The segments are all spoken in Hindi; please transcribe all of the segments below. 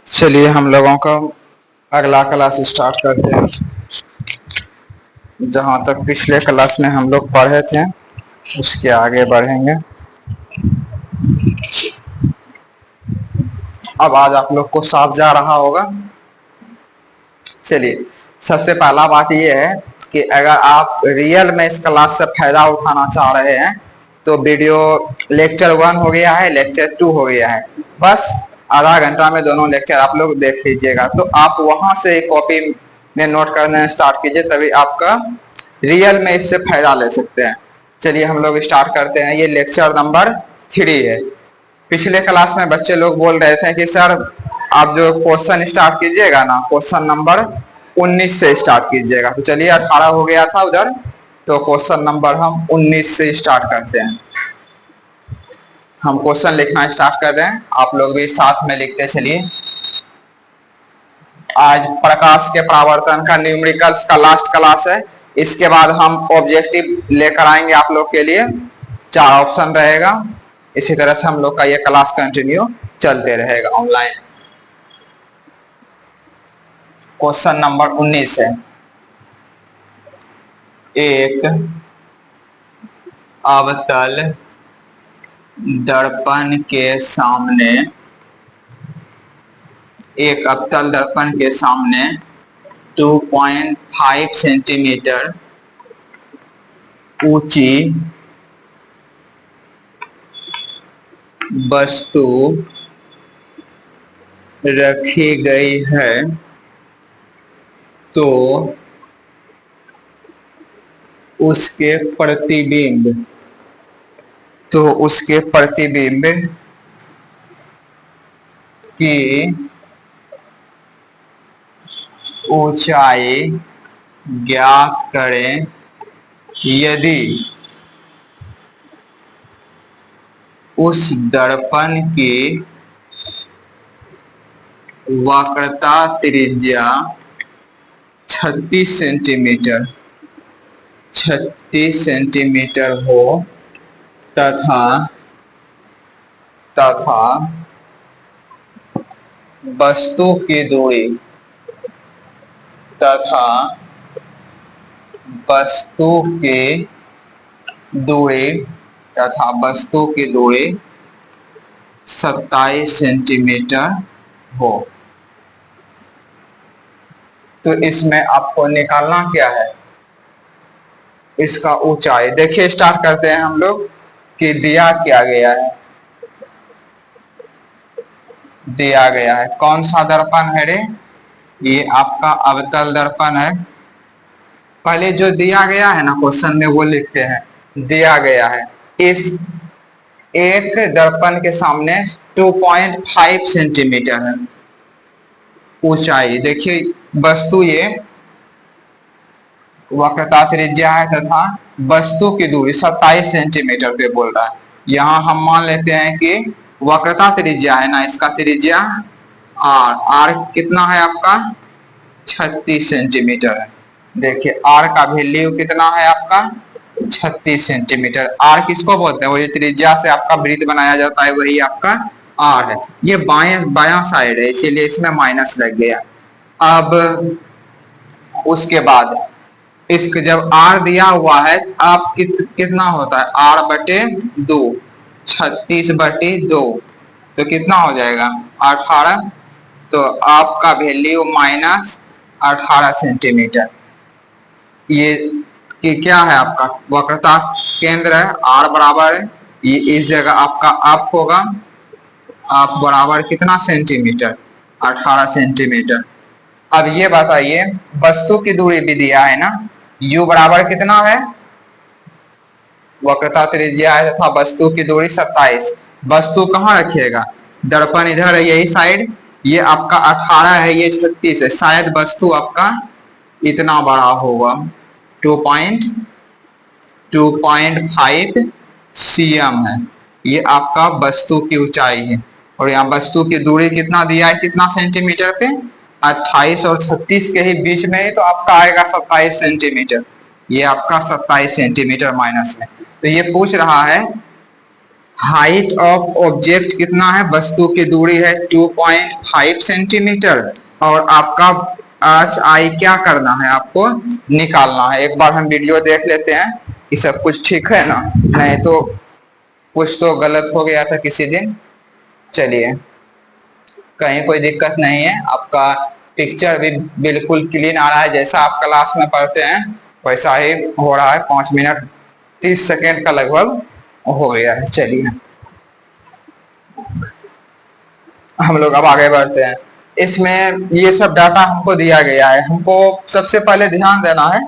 चलिए हम लोगों का अगला क्लास स्टार्ट करते हैं। जहाँ तक पिछले क्लास में हम लोग पढ़े थे उसके आगे बढ़ेंगे। अब आज आप लोग को साफ जा रहा होगा। चलिए, सबसे पहला बात यह है कि अगर आप रियल में इस क्लास से फायदा उठाना चाह रहे हैं तो वीडियो लेक्चर 1 हो गया है, लेक्चर 2 हो गया है। बस आधा घंटा में दोनों लेक्चर आप लोग देख लीजिएगा, तो आप वहां से कॉपी में नोट करना स्टार्ट कीजिए, तभी आपका रियल में इससे फायदा ले सकते हैं। चलिए हम लोग स्टार्ट करते हैं। ये लेक्चर नंबर 3 है। पिछले क्लास में बच्चे लोग बोल रहे थे कि सर आप जो क्वेश्चन स्टार्ट कीजिएगा ना, क्वेश्चन नंबर 19 से स्टार्ट कीजिएगा। तो चलिए 18 हो गया था उधर, तो क्वेश्चन नंबर हम 19 से स्टार्ट करते हैं। हम क्वेश्चन लिखना स्टार्ट कर रहे हैं, आप लोग भी साथ में लिखते चलिए। आज प्रकाश के परावर्तन का न्यूमेरिकल्स का लास्ट क्लास है। इसके बाद हम ऑब्जेक्टिव लेकर आएंगे आप लोग के लिए। 4 ऑप्शन रहेगा। इसी तरह से हम लोग का ये क्लास कंटिन्यू चलते रहेगा ऑनलाइन। क्वेश्चन नंबर 19 है। एक अवतल दर्पण के सामने 2.5 सेंटीमीटर ऊंची वस्तु रखी गई है, तो उसके प्रतिबिंब की ऊंचाई ज्ञात करें यदि उस दर्पण की वक्रता त्रिज्या 36 सेंटीमीटर हो तथा वस्तु की दूरी 27 सेंटीमीटर हो। तो इसमें आपको निकालना क्या है, इसका ऊंचाई। देखिए स्टार्ट करते हैं हम लोग कि दिया गया है कौन सा दर्पण है रे, ये आपका अवतल दर्पण है। पहले जो दिया गया है ना क्वेश्चन में वो लिखते हैं। दिया गया है इस एक दर्पण के सामने 2.5 सेंटीमीटर है ऊंचाई। देखिए वस्तु ये वक्रता त्रिज्या है तथा वस्तु की दूरी 27 सेंटीमीटर पे बोल रहा है। यहाँ हम मान लेते हैं कि वक्रता त्रिज्या है ना, इसका त्रिज्या आर कितना है आपका 36 सेंटीमीटर है। देखिए आर का वैल्यू कितना है आपका 36 सेंटीमीटर। आर किसको बोलते हैं, वो त्रिज्या से आपका वृत्त बनाया जाता है, वही आपका आर है। ये बायां साइड है इसीलिए इसमें माइनस लग गया। अब उसके बाद इसके जब आर दिया हुआ है आप कितना होता है आर बटे 2, 36/2, तो कितना हो जाएगा 18। तो आपका वैल्यू -18 सेंटीमीटर। ये कि क्या है आपका वक्रता केंद्र है, आर बराबर है, ये इस जगह आपका आप होगा, आप बराबर कितना सेंटीमीटर 18 सेंटीमीटर। अब ये बताइए वस्तु की दूरी भी दिया है ना, u बराबर कितना है, वक्रता त्रिज्या है तथा वस्तु की दूरी 27। वस्तु कहाँ रखिएगा, दर्पण इधर है यही साइड, ये आपका 18 है, ये 36 है, शायद वस्तु आपका इतना बड़ा होगा 2.5 cm है। ये आपका वस्तु की ऊंचाई है और यहाँ वस्तु की दूरी कितना दिया है, कितना सेंटीमीटर पे 28 और 36 के ही बीच में है, तो आपका आएगा 27 सेंटीमीटर। ये आपका 27 सेंटीमीटर माइनस में। तो ये पूछ रहा है हाइट ऑफ ऑब्जेक्ट कितना है, वस्तु की दूरी है 2.5 सेंटीमीटर, और आपका आज आई क्या करना है, आपको निकालना है। एक बार हम वीडियो देख लेते हैं ये सब कुछ ठीक है ना, नहीं तो कुछ तो गलत हो गया था किसी दिन। चलिए, कहीं कोई दिक्कत नहीं है, आपका पिक्चर भी बिल्कुल क्लीन आ रहा है, जैसा आप क्लास में पढ़ते हैं वैसा ही हो रहा है। 5 मिनट 30 सेकेंड का लगभग हो गया है। चलिए हम लोग अब आगे बढ़ते हैं। इसमें ये सब डाटा हमको दिया गया है, हमको सबसे पहले ध्यान देना है,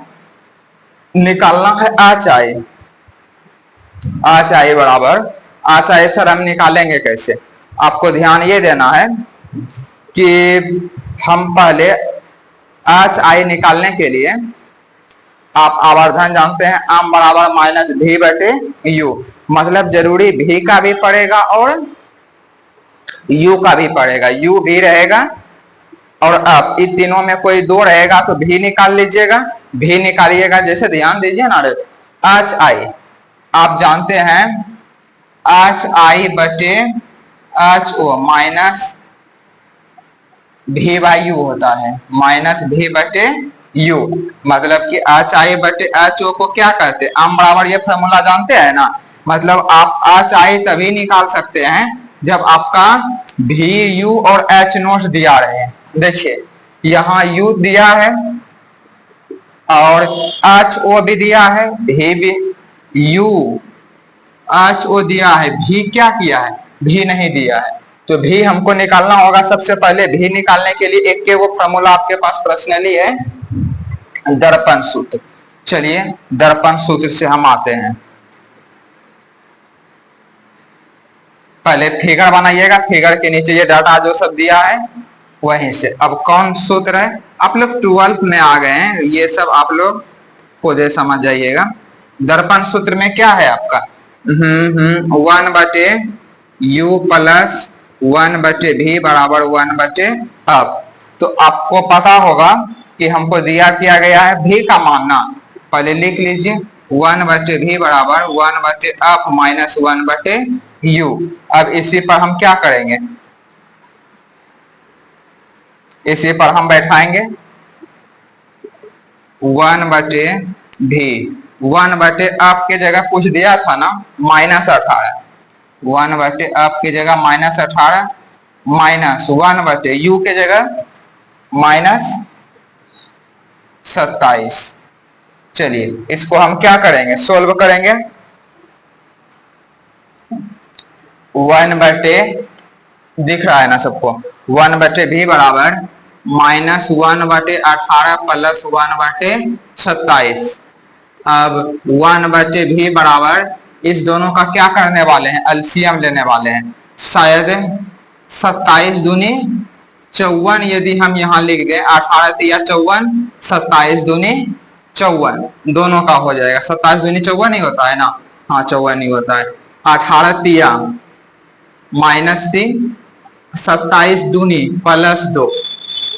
निकालना है आच आई। आच आई बराबर, आच आई सर हम निकालेंगे कैसे, आपको ध्यान ये देना है कि हम पहले आच आई निकालने के लिए आप आवर्धन जानते हैं, आम बराबर माइनस भी बटे यू, मतलब जरूरी भी का भी पड़ेगा और यू का भी पड़ेगा, यू भी रहेगा और अब इन तीनों में कोई दो रहेगा तो भी निकाल लीजिएगा, भी निकालिएगा। जैसे ध्यान दीजिए ना, आच आई आप जानते हैं आच आई बटे आच ओ माइनस भी बाई यू होता है, माइनस भी बटे यू, मतलब कि आच आई बटे एच ओ को क्या कहते हैं, आम बराबर, ये फॉर्मूला जानते हैं ना, मतलब आप आच आई तभी निकाल सकते हैं जब आपका भी यू और एच नोट दिया रहे। देखिए यहाँ यू दिया है और एच ओ भी दिया है, भी यू एच ओ दिया है, भी क्या किया है, भी नहीं दिया है, तो भी हमको निकालना होगा। सबसे पहले भी निकालने के लिए एक के वो फॉर्मूला आपके पास पर्सनली है, दर्पण सूत्र। चलिए दर्पण सूत्र से हम आते हैं, पहले फिगर बनाइएगा, फिगर के नीचे ये डाटा जो सब दिया है वहीं से। अब कौन सूत्र है, आप लोग 12th में आ गए हैं, ये सब आप लोग खुद समझ जाइएगा। दर्पण सूत्र में क्या है आपका 1 बटे यू प्लस 1 बटे भी बराबर 1 बटे अब। तो आपको पता होगा कि हमको दिया किया गया है भी का मानना, पहले लिख लीजिए 1 बटे भी बराबर 1 बटे अप माइनस 1 बटे यू। अब इसी पर हम क्या करेंगे, इसी पर हम बैठाएंगे 1 बटे भी, 1 बटे अप के जगह कुछ दिया था ना माइनस 18, 1 बटे अप की जगह माइनस 18 माइनस 1 बटे यू के जगह माइनस 27। चलिए इसको हम क्या करेंगे, सोल्व करेंगे। 1 बटे दिख रहा है ना सबको, 1 बटे भी बराबर माइनस 1 बटे 18 प्लस 1 बटे 27। अब 1 बटे भी बराबर इस दोनों का क्या करने वाले हैं, एलसीएम लेने वाले हैं। शायद 27 दूनी 54, यदि हम यहाँ लिख दें 18 तिया 54, 27 दूनी 54, दोनों का हो जाएगा। 27 दूनी 54 ही होता है ना, हाँ 54 ही होता है। 18 तिया माइनस 3, 27 दूनी प्लस 2।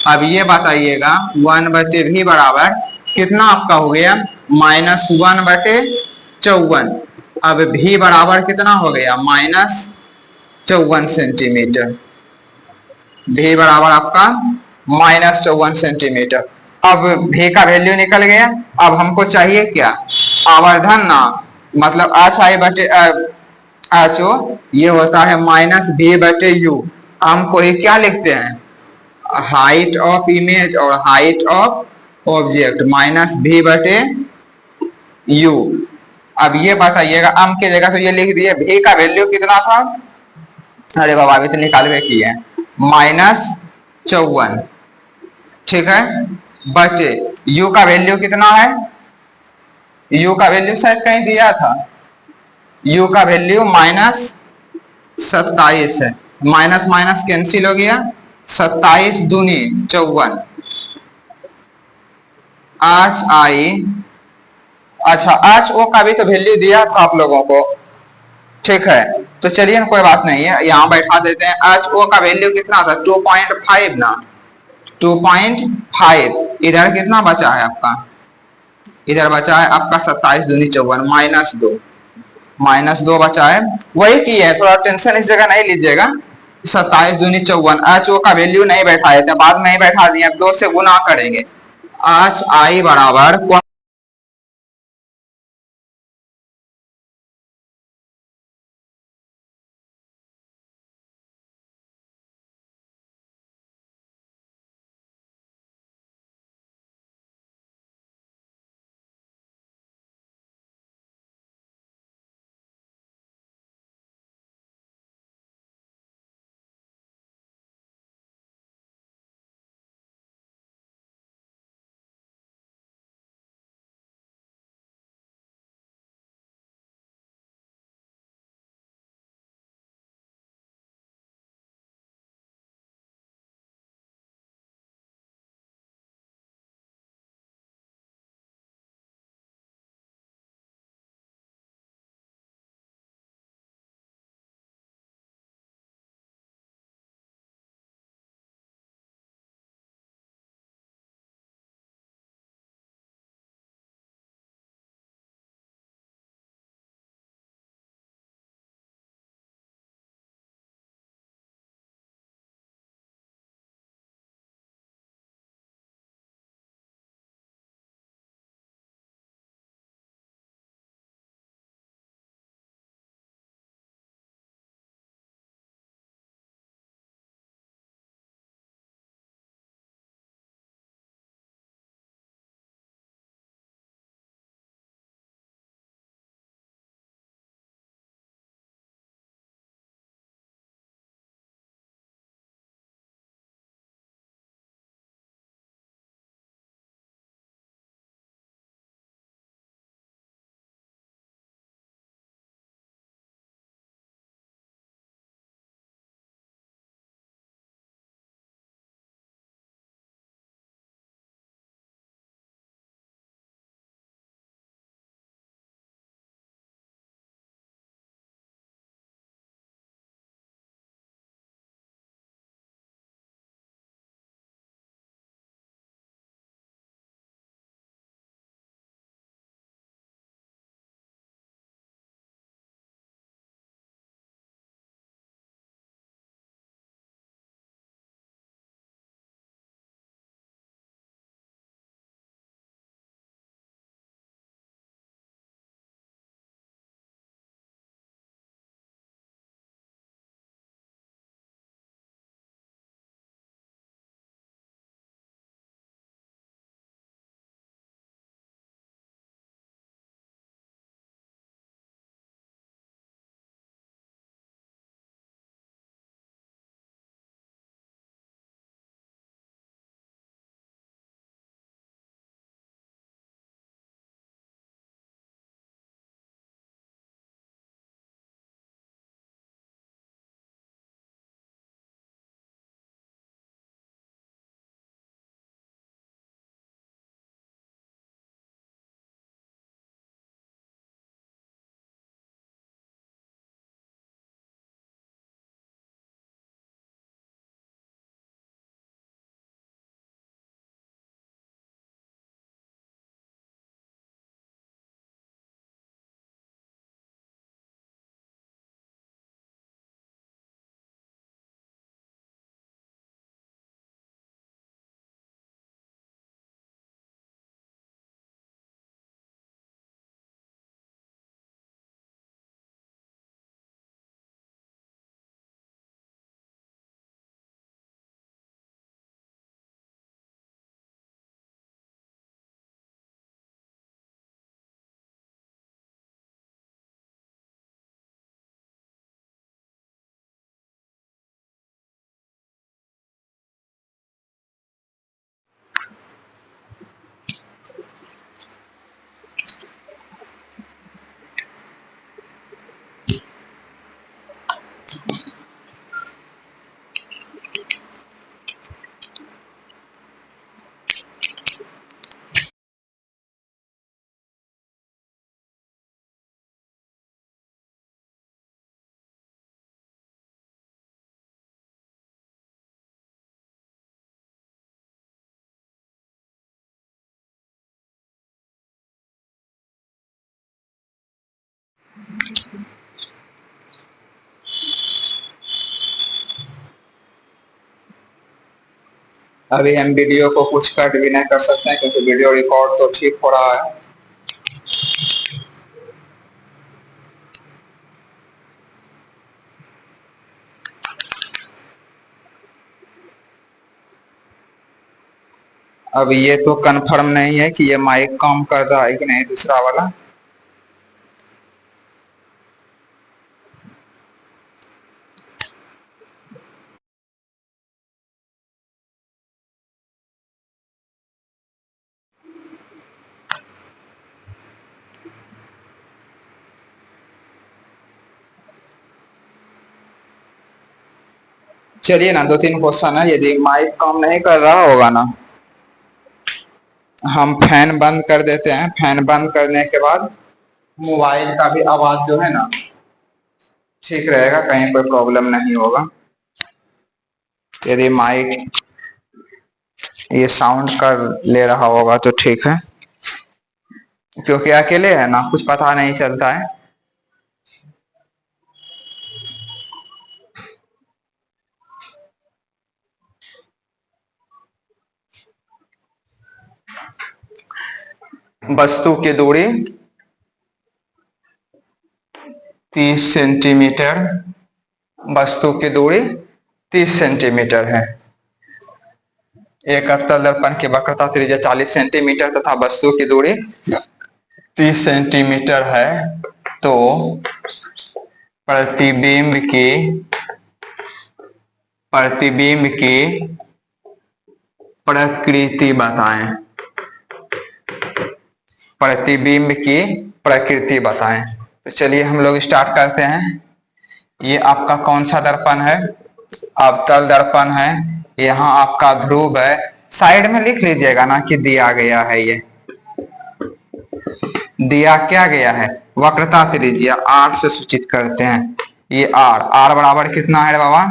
अब ये बताइएगा 1 बटे भी बराबर कितना आपका हो गया, माइनस 1 बटे 54। अब भी बराबर कितना हो गया, माइनस 54 सेंटीमीटर, भी बराबर आपका माइनस 54 सेंटीमीटर। अब भी का वैल्यू निकल गया। अब हमको चाहिए क्या, आवर्धन ना, मतलब एच आई बटे एच ओ, ये होता है माइनस भी बटे यू। हमको ये क्या लिखते हैं, हाइट ऑफ इमेज और हाइट ऑफ ऑब्जेक्ट माइनस भी बटे यू। अब ये बताइएगा अम की जगह तो ये लिख दिए, भी का वैल्यू कितना था, अरे बाबा अभी तो निकालवे किए हैं, माइनस 54, ठीक है, बटे यू का वैल्यू कितना है, यू का वैल्यू शायद कहीं दिया था, यू का वैल्यू माइनस 27 है, माइनस माइनस कैंसिल हो गया, 27 दूनी 54, एच आई, अच्छा एच ओ का भी तो वैल्यू दिया था आप लोगों को, ठीक है, तो चलिए ना कोई बात नहीं है, यहां बैठा देते हैं। एच ओ का वैल्यू कितना था 2.5 ना, 2.5, इधर कितना बचा है आपका, इधर बचा है आपका 27 दूनी 54 माइनस 2, -2 बचा है, वही की है, थोड़ा टेंशन इस जगह नहीं लीजिएगा। 27 दूनी 54, एच ओ का वैल्यू नहीं बैठाए थे, बाद में ही बैठा दिए, अब 2 से गुना करेंगे। एच आई बराबर अभी हम वीडियो को कुछ कट भी नहीं कर सकते हैं क्योंकि वीडियो रिकॉर्ड तो ठीक हो रहा है। अब ये तो कंफर्म नहीं है कि ये माइक काम कर रहा है कि नहीं, दूसरा वाला। चलिए ना, 2-3 क्वेश्चन है। यदि माइक काम नहीं कर रहा होगा ना, हम फैन बंद कर देते हैं। फैन बंद करने के बाद मोबाइल का भी आवाज जो है ना ठीक रहेगा, कहीं कोई प्रॉब्लम नहीं होगा। यदि माइक ये साउंड कर ले रहा होगा तो ठीक है, क्योंकि अकेले है ना, कुछ पता नहीं चलता है। वस्तु की दूरी 30 सेंटीमीटर, वस्तु की दूरी 30 सेंटीमीटर है। एक अवतल दर्पण की वक्रता त्रिज्या 40 सेंटीमीटर तथा वस्तु की दूरी 30 सेंटीमीटर है, तो प्रतिबिंब की प्रकृति बताएं। प्रतिबिंब की प्रकृति बताएं। तो चलिए हम लोग स्टार्ट करते हैं। ये आपका कौन सा दर्पण है? अवतल दर्पण है। यहाँ आपका ध्रुव है। साइड में लिख लीजिएगा ना कि दिया गया है। ये दिया क्या गया है? वक्रता त्रिज्या आर से सूचित करते हैं। ये आर बराबर कितना है बाबा?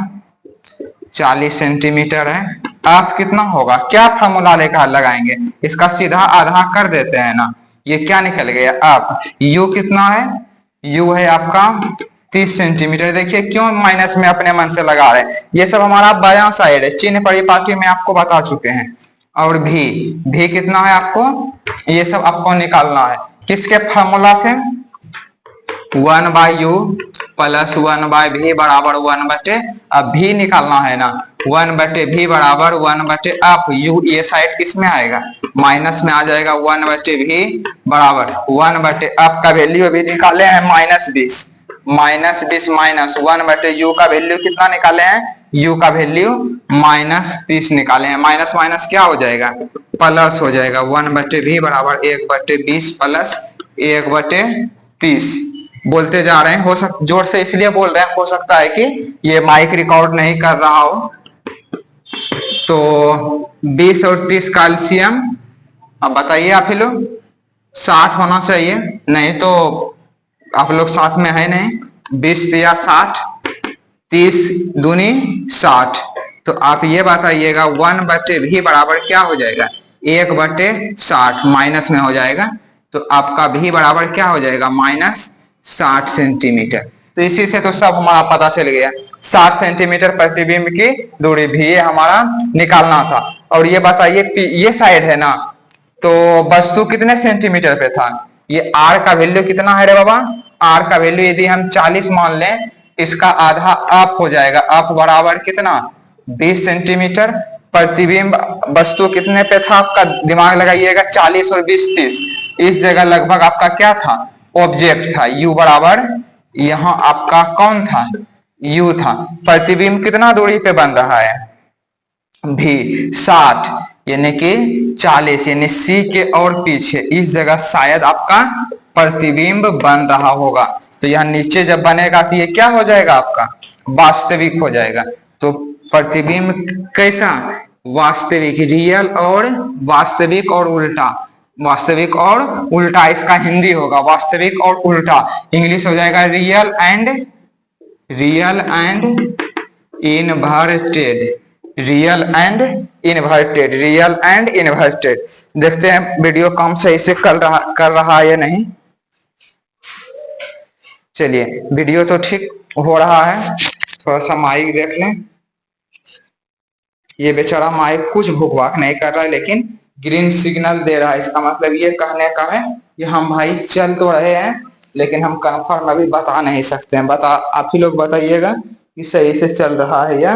40 सेंटीमीटर है। आप कितना होगा? क्या फॉर्मूला लेकर लगाएंगे? इसका सीधा आधा कर देते हैं ना। ये क्या निकल गया? आप यू कितना है? यू है आपका 30 सेंटीमीटर। देखिए क्यों माइनस में अपने मन से लगा रहे हैं। ये सब हमारा बायां साइड है, चिन्ह परिपाटी में आपको बता चुके हैं। और भी कितना है आपको? ये सब आपको निकालना है। किसके फॉर्मूला से? 1/u प्लस 1/v बराबर 1/, अब भी निकालना है ना। 1/v बराबर 1/, आप u ये साइड किस में आएगा? माइनस में आ जाएगा। 1/v बराबर 1/, आपका वैल्यू अभी निकाले हैं -20 माइनस 1/u का वैल्यू कितना निकाले हैं? u का वैल्यू -30 निकाले हैं। माइनस माइनस क्या हो जाएगा? प्लस हो जाएगा। 1/v बराबर 1/20 प्लस 1/30 बोलते जा रहे हैं। हो सक जोर से इसलिए बोल रहे हैं, हो सकता है कि ये माइक रिकॉर्ड नहीं कर रहा हो। तो 20 और 30 कैल्शियम, अब बताइए आप ही लोग, 60 होना चाहिए। नहीं तो आप लोग साथ में है नहीं। 20 या 60, 30 दूनी 60। तो आप ये बताइएगा 1/v बराबर क्या हो जाएगा? 1/60 माइनस में हो जाएगा। तो आपका v बराबर क्या हो जाएगा? -60 सेंटीमीटर। तो इसी से तो सब हमारा पता चल गया। 60 सेंटीमीटर प्रतिबिंब की दूरी भी ये हमारा निकालना था। और ये बताइए ये साइड है ना, तो वस्तु कितने सेंटीमीटर पे था? ये r का वैल्यू कितना है रे बाबा? r का वैल्यू यदि हम 40 मान लें, इसका आधा अप हो जाएगा। अप बराबर कितना? 20 सेंटीमीटर। प्रतिबिंब वस्तु कितने पे था आपका? दिमाग लगाइएगा। 40 और 20 30। इस जगह लगभग आपका क्या था? ऑब्जेक्ट था। u बराबर यहाँ आपका कौन था? u था। प्रतिबिंब कितना दूरी पे बन रहा है? भी 60 यानी कि 40, यानी सी के और पीछे इस जगह शायद आपका प्रतिबिंब बन रहा होगा। तो यहाँ नीचे जब बनेगा तो ये क्या हो जाएगा? आपका वास्तविक हो जाएगा। तो प्रतिबिंब कैसा? वास्तविक, रियल और वास्तविक और उल्टा। वास्तविक और उल्टा इसका हिंदी होगा। वास्तविक और उल्टा इंग्लिश हो जाएगा real and inverted. Real and inverted. देखते हैं वीडियो काम सही से कर रहा है या नहीं। चलिए, वीडियो तो ठीक हो रहा है, थोड़ा सा माइक देख लें। ये बेचारा माइक कुछ भुकवाक नहीं कर रहा है, लेकिन ग्रीन सिग्नल दे रहा है। इसका मतलब ये कहने का है कि हम भाई चल तो रहे हैं, लेकिन हम कंफर्म अभी बता नहीं सकते हैं। बता, आप ही लोग बताइएगा कि सही से चल रहा है या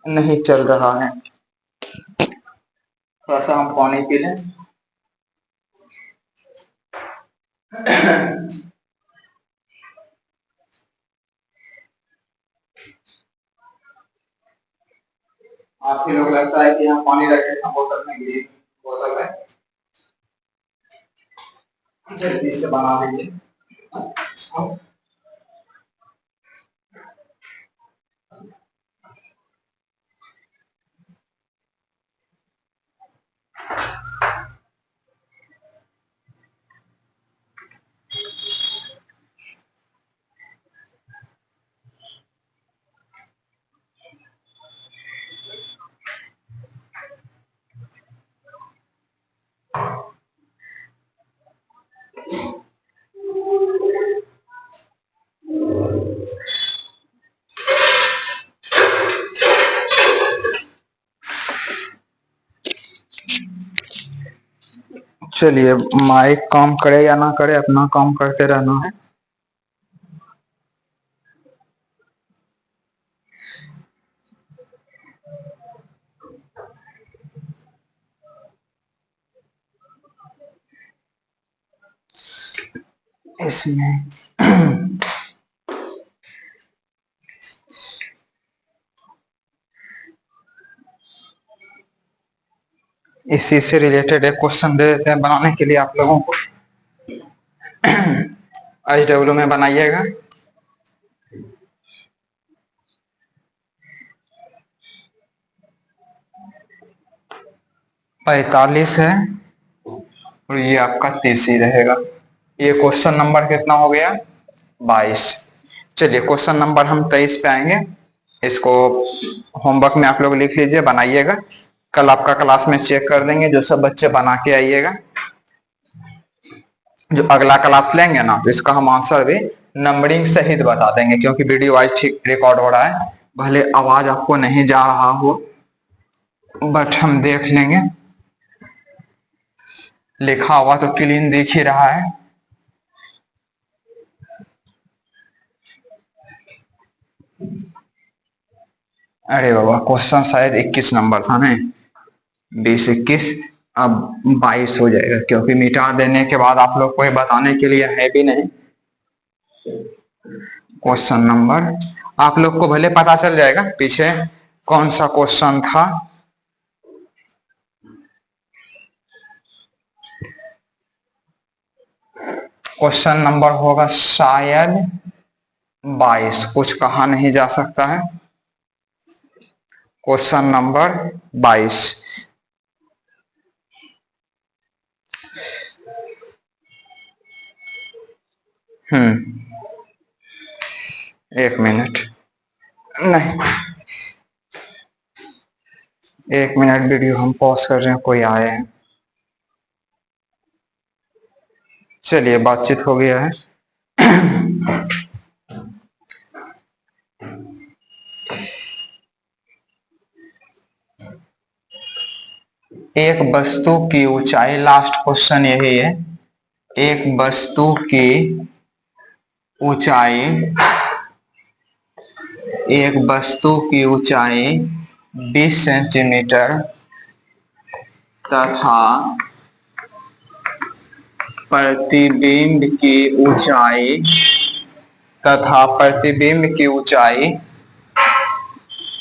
नहीं चल रहा है। थोड़ा सा हम पानी पी लें। आप ही लोग लगता है कि यहाँ पानी रखे हैं बोतल में, ग्रीन बोतल है, जल्दी से बना दीजिए। चलिए, माइक काम करे या ना करे, अपना काम करते रहना है। इसमें इसी से रिलेटेड एक क्वेश्चन दे देते हैं बनाने के लिए आप लोगों को। HW में बनाइएगा। 45 है और ये आपका 30 ही रहेगा। ये क्वेश्चन नंबर कितना हो गया? 22। चलिए, क्वेश्चन नंबर हम 23 पे आएंगे। इसको होमवर्क में आप लोग लिख लीजिए, बनाइएगा। कल आपका क्लास में चेक कर देंगे, जो सब बच्चे बना के आइएगा। जो अगला क्लास लेंगे ना, तो इसका हम आंसर भी नंबरिंग सहित बता देंगे, क्योंकि वीडियो आज ठीक रिकॉर्ड हो रहा है। भले आवाज आपको नहीं जा रहा हो, बट हम देख लेंगे। लिखा हुआ तो क्लीन दिख ही रहा है। अरे बाबा, क्वेश्चन शायद 21 नंबर था नहीं, 20 21, अब 22 हो जाएगा, क्योंकि मिटा देने के बाद आप लोग को ये बताने के लिए है भी नहीं। क्वेश्चन नंबर आप लोग को भले पता चल जाएगा पीछे कौन सा क्वेश्चन था। क्वेश्चन नंबर होगा शायद 22, कुछ कहा नहीं जा सकता है। Question number 22। एक मिनट, नहीं, एक मिनट, वीडियो हम पॉज कर रहे हैं, कोई आए हैं। चलिए, बातचीत हो गया है। एक वस्तु की ऊंचाई, लास्ट क्वेश्चन यही है। एक वस्तु की ऊंचाई, एक वस्तु की ऊंचाई 20 सेंटीमीटर तथा प्रतिबिंब की ऊंचाई तथा प्रतिबिंब की ऊंचाई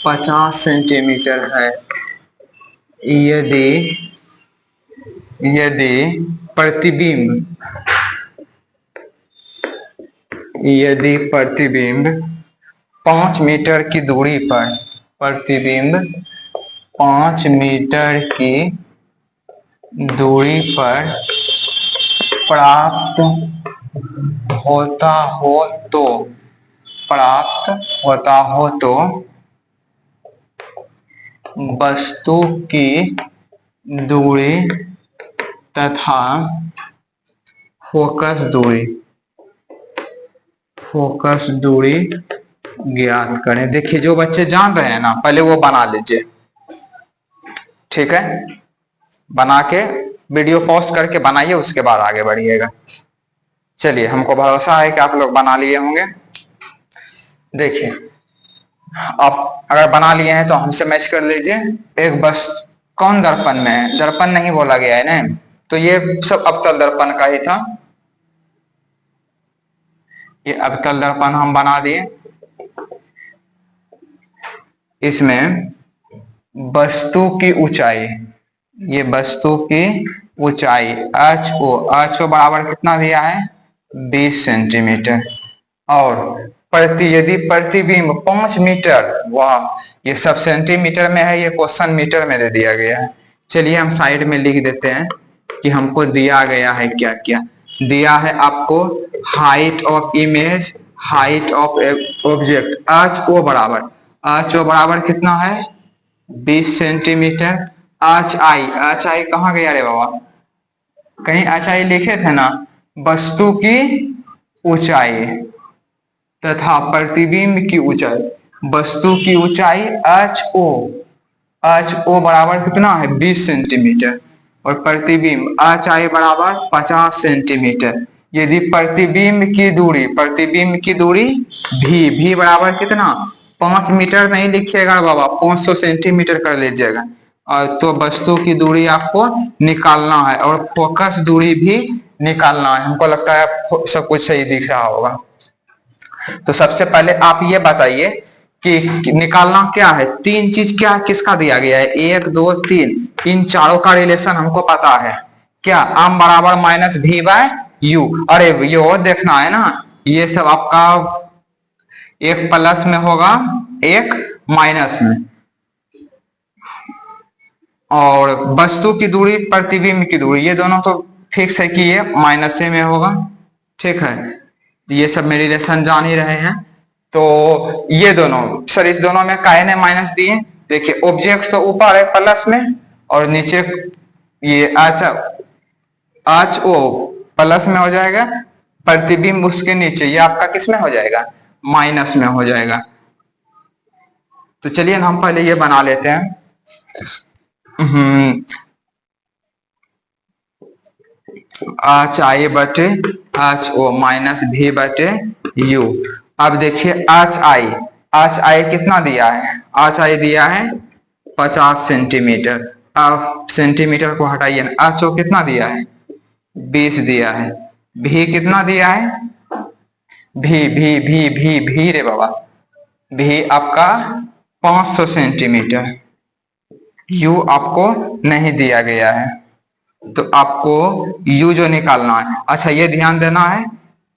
50 सेंटीमीटर है। यदि यदि प्रतिबिंब यदि प्रतिबिंब 5 मीटर की दूरी पर, प्रतिबिंब 5 मीटर की दूरी पर प्राप्त होता हो तो प्राप्त होता हो तो वस्तु की दूरी तथा फोकस दूरी फोकस दूरी ज्ञात करें। देखिए जो बच्चे जान रहे हैं ना पहले वो बना लीजिए, ठीक है। बना के वीडियो पॉज करके बनाइए, उसके बाद आगे बढ़िएगा। चलिए हमको भरोसा है कि आप लोग बना लिए होंगे। देखिए आप अगर बना लिए हैं तो हमसे मैच कर लीजिए। एक बस कौन दर्पण में है, दर्पण नहीं बोला गया है ना, तो ये सब अवतल दर्पण का ही था। ये अवतल दर्पण हम बना दिए। इसमें वस्तु की ऊंचाई, ये वस्तु की ऊंचाई एच ओ बराबर कितना दिया है 20 सेंटीमीटर। और यदि प्रतिबिंब 5 मीटर, वाह ये सब सेंटीमीटर में है, ये क्वेश्चन मीटर में दे दिया गया है। चलिए हम साइड में लिख देते हैं कि हमको दिया गया है क्या क्या दिया है। आपको height of image, height of object H O बराबर कितना है 20 सेंटीमीटर। एच आई कहाँ गया रे बाबा, कहीं एच आई लिखे थे ना, वस्तु की ऊंचाई तथा प्रतिबिंब की ऊंचाई। वस्तु की ऊंचाई एच ओ बराबर कितना है 20 सेंटीमीटर और प्रतिबिंब एच आई बराबर 50 सेंटीमीटर। यदि प्रतिबिंब की दूरी भी बराबर कितना 5 मीटर नहीं लिखिएगा बाबा, 500 सेंटीमीटर कर लीजिएगा। और तो वस्तु की दूरी आपको निकालना है और फोकस दूरी भी निकालना है। हमको लगता है सब कुछ सही दिख रहा होगा। तो सबसे पहले आप ये बताइए कि निकालना क्या है, तीन चीज क्या किसका दिया गया है 1 2 3, इन चारों का रिलेशन हमको पता है क्या, आम बराबर माइनस भी बाय यू। अरे ये और देखना है ना, ये सब आपका एक प्लस में होगा एक माइनस में, और वस्तु की दूरी प्रतिबिंब की दूरी ये दोनों तो फिक्स है कि ये माइनस में होगा, ठीक है। ये सब में रिलेशन जान ही रहे हैं। तो ये दोनों सर, इस दोनों में काहे ने माइनस दिए, देखिए ऑब्जेक्ट तो ऊपर है प्लस में और नीचे ये एच ओ प्लस में हो जाएगा, प्रतिबिंब उसके नीचे ये आपका किस में हो जाएगा माइनस में हो जाएगा। तो चलिए हम पहले ये बना लेते हैं। एच आई बटे एच ओ माइनस भी बटे यू। अब देखिए एच आई कितना दिया है, एच आई दिया है 50 सेंटीमीटर। अब सेंटीमीटर को हटाइए ना, एच ओ कितना दिया है 20 दिया है। भी कितना दिया है भी रे बाबा, भी आपका 500 सेंटीमीटर। यू आपको नहीं दिया गया है तो आपको यू जो निकालना है। अच्छा ये ध्यान देना है,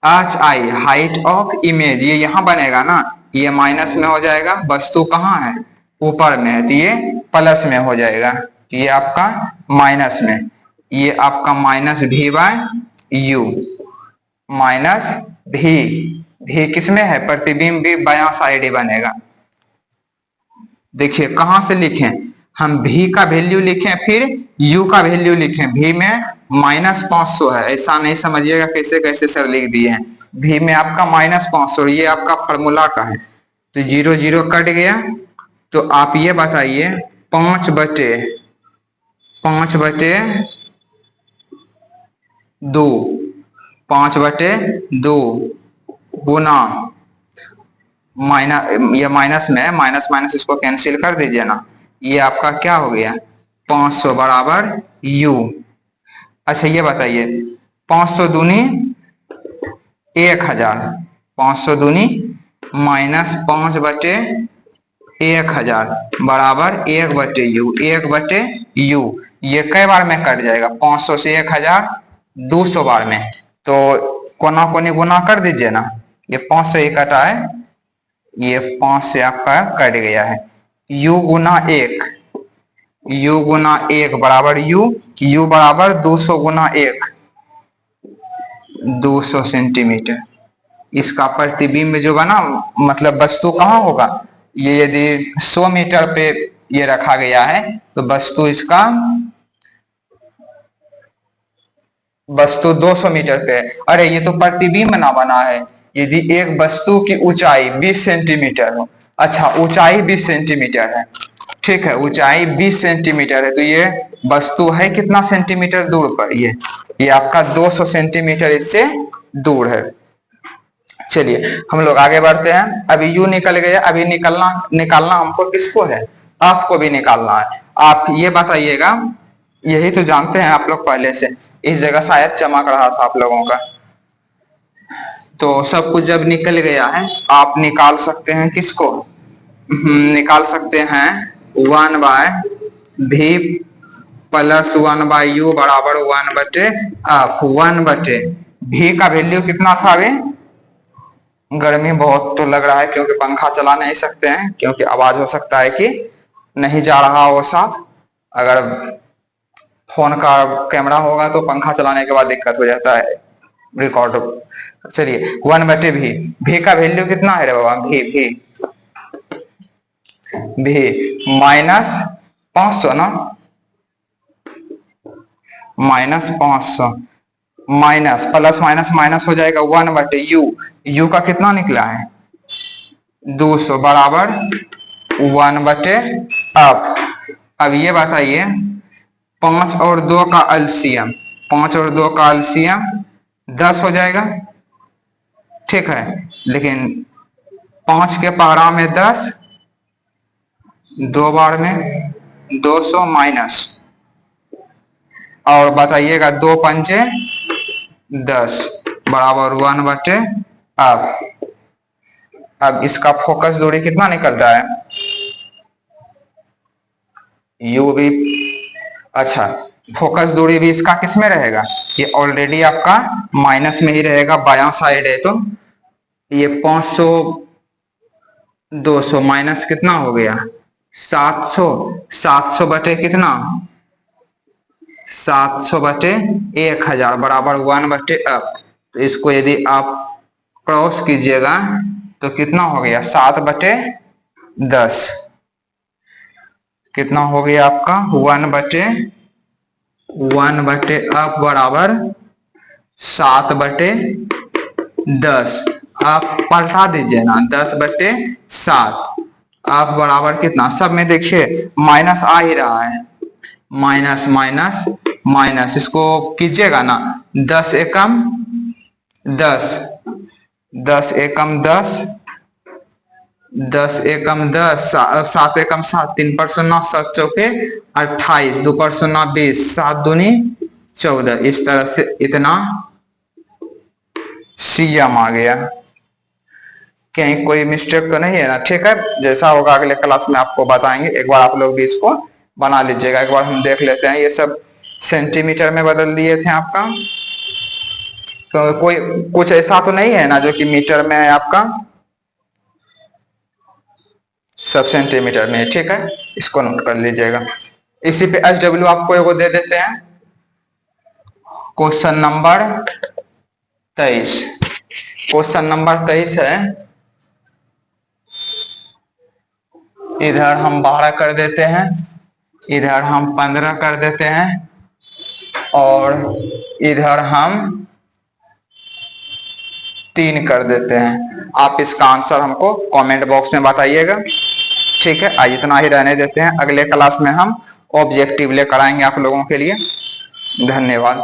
H I height of image ये यहां बनेगा ना, ये माइनस में हो जाएगा, वस्तु कहाँ है ऊपर में है तो ये प्लस में हो जाएगा, तो ये आपका माइनस में, ये आपका माइनस भी बाय यू, माइनस भी किस में है प्रतिबिंब भी बायां साइड ही बनेगा। देखिए कहां से लिखें हम, भी का वैल्यू लिखें फिर u का वैल्यू लिखें। भी में माइनस 500 है, ऐसा नहीं समझिएगा कैसे कैसे सर लिख दिए हैं। भी में आपका माइनस 500 ये आपका फॉर्मूला का है, तो 0 0 कट गया। तो आप ये बताइए 5 बटे 2, 5 बटे 2 गुना माइनस, ये माइनस में है, माइनस माइनस इसको कैंसिल कर दीजिए ना, ये आपका क्या हो गया 500 बराबर u। अच्छा ये बताइए 500 दूनी 1000, 500 दूनी माइनस 5 बटे 1000 बराबर 1 बटे यू, 1 बटे यू। ये कई बार में कट जाएगा 500 से 1000 200 बार में, तो कोना कोनी गुना कर दीजिए ना, ये 5 से ही कटा है, ये 5 से आपका कट गया है। u गुना 1 बराबर u बराबर 200 गुना 1 200 सेंटीमीटर। इसका प्रतिबिंब जो बना मतलब वस्तु कहाँ होगा, ये यदि 100 मीटर पे ये रखा गया है तो वस्तु 200 मीटर पे है। अरे ये तो प्रतिबिंब ना बना है, यदि एक वस्तु की ऊंचाई 20 सेंटीमीटर हो, अच्छा ऊंचाई 20 सेंटीमीटर है, ठीक है, ऊंचाई 20 सेंटीमीटर है, तो ये वस्तु है कितना सेंटीमीटर दूर पर, ये आपका 200 सेंटीमीटर इससे दूर है। चलिए हम लोग आगे बढ़ते हैं। अभी यू निकल गया, अभी निकालना हमको किसको है, आपको भी निकालना है। आप ये बताइएगा, यही तो जानते हैं आप लोग पहले से, इस जगह शायद चमक रहा था आप लोगों का। तो सब कुछ जब निकल गया है, आप निकाल सकते हैं किसको, निकाल सकते हैं 1/v प्लस 1/u बराबर 1/f। v का वैल्यू कितना था अभी, गर्मी बहुत तो लग रहा है क्योंकि पंखा चला नहीं सकते हैं, क्योंकि आवाज हो सकता है कि नहीं जा रहा हो साफ। अगर फोन का कैमरा होगा तो पंखा चलाने के बाद दिक्कत हो जाता है रिकॉर्ड। चलिए 1/v, भी का वैल्यू कितना है रे बाबा, भी -500 ना, -500 माइनस प्लस माइनस माइनस हो जाएगा 1/u, u का कितना निकला है 200 बराबर 1/f। अब ये बताइए 5 और 2 का एलसीएम, 5 और 2 का एलसीएम 10 हो जाएगा, ठीक है, लेकिन 5 के पहाड़ा में 10, 2 बार में 200 माइनस, और बताइएगा 2 पंचे 10 बराबर 1/f। अब इसका फोकस दूरी कितना निकल रहा है, यू भी, अच्छा फोकस दूरी भी इसका किस में रहेगा, ये ऑलरेडी आपका माइनस में ही रहेगा, बायां साइड है, तो ये 500 200 माइनस कितना हो गया 700, 700 बटे कितना 700 बटे 1000 बराबर 1/f। तो इसको यदि आप क्रॉस कीजिएगा तो कितना हो गया 7/10, कितना हो गया आपका 1/f बराबर 7/10। आप पलटा दीजिए ना, 10/7 आप बराबर कितना, सब में देखिए माइनस आ ही रहा है, माइनस माइनस माइनस, इसको कीजिएगा ना 10 एकम 10, 10 एकम 10, 10 एकम 10, 7 एकम 7, 3 पर 0, 7 चौके 28, 2 पर 0 20, 7 दूनी 14, इस तरह से इतना सीएम आ गया। कहीं कोई मिस्टेक तो नहीं है ना, ठीक है, जैसा होगा अगले क्लास में आपको बताएंगे, एक बार आप लोग भी इसको बना लीजिएगा। एक बार हम देख लेते हैं, ये सब सेंटीमीटर में बदल दिए थे आपका, तो कोई कुछ ऐसा तो नहीं है ना जो कि मीटर में है आपका, सब सेंटीमीटर में, ठीक है, इसको नोट कर लीजिएगा। इसी पे SW आपको एगो दे देते हैं, क्वेश्चन नंबर 23, क्वेश्चन नंबर 23 है, इधर हम 12 कर देते हैं, इधर हम 15 कर देते हैं, और इधर हम 3 कर देते हैं। आप इसका आंसर हमको कमेंट बॉक्स में बताइएगा, ठीक है। आज इतना ही रहने देते हैं, अगले क्लास में हम ऑब्जेक्टिव लेकर आएंगे आप लोगों के लिए। धन्यवाद।